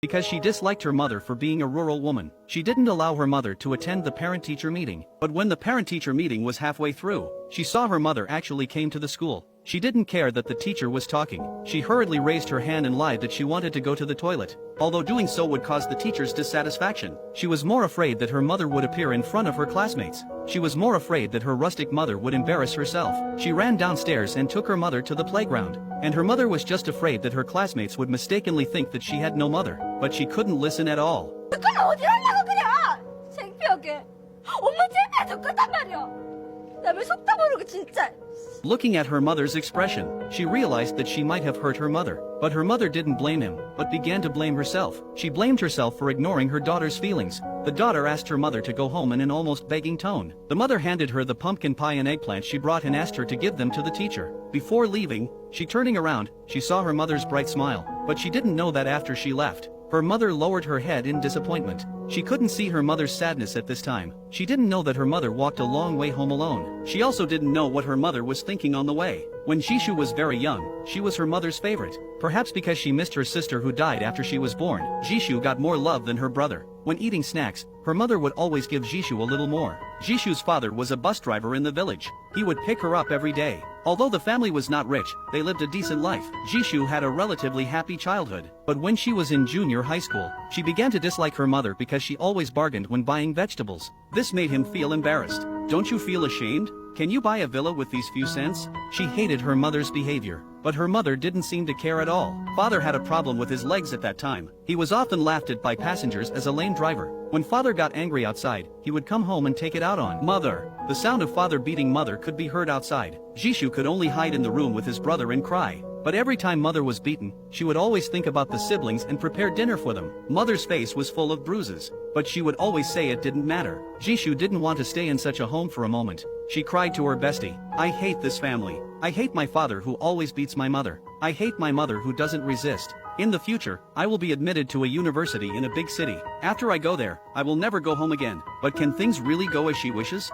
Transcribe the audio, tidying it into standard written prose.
because she disliked her mother for being a rural woman. She didn't allow her mother to attend the parent-teacher meeting. But when the parent-teacher meeting was halfway through, she saw her mother actually came to the school. She didn't care that the teacher was talking. She hurriedly raised her hand and lied that she wanted to go to the toilet, although doing so would cause the teacher's dissatisfaction. She was more afraid that her mother would appear in front of her classmates. She was more afraid that her rustic mother would embarrass herself. She ran downstairs and took her mother to the playground. And her mother was just afraid that her classmates would mistakenly think that she had no mother. But she couldn't listen at all. 그건 어디 하려고 그래? 창피하게. 엄마 제발 좀 끄단 말이야. 남의 속다 모르고 진짜. Looking at her mother's expression, she realized that she might have hurt her mother. But her mother didn't blame him, but began to blame herself. She blamed herself for ignoring her daughter's feelings. The daughter asked her mother to go home in an almost begging tone. The mother handed her the pumpkin pie and eggplant she brought and asked her to give them to the teacher. Before leaving, turning around, she saw her mother's bright smile. But she didn't know that after she left, her mother lowered her head in disappointment. She couldn't see her mother's sadness at this time. She didn't know that her mother walked a long way home alone. She also didn't know what her mother was thinking on the way. When Jishu was very young, she was her mother's favorite. Perhaps because she missed her sister who died after she was born, Jishu got more love than her brother. When eating snacks, her mother would always give Jishu a little more. Jishu's father was a bus driver in the village. He would pick her up every day. Although the family was not rich, they lived a decent life. Jishu had a relatively happy childhood. But when she was in junior high school, she began to dislike her mother because she always bargained when buying vegetables. This made him feel embarrassed. Don't you feel ashamed? Can you buy a villa with these few cents? She hated her mother's behavior. But her mother didn't seem to care at all. Father had a problem with his legs at that time. He was often laughed at by passengers as a lame driver. When father got angry outside, he would come home and take it out on mother. The sound of father beating mother could be heard outside. Jishu could only hide in the room with his brother and cry. But every time mother was beaten, she would always think about the siblings and prepare dinner for them. Mother's face was full of bruises, but she would always say it didn't matter. Jishu didn't want to stay in such a home for a moment. She cried to her bestie, "I hate this family. I hate my father who always beats my mother. I hate my mother who doesn't resist. In the future, I will be admitted to a university in a big city. After I go there, I will never go home again. But can things really go as she wishes?"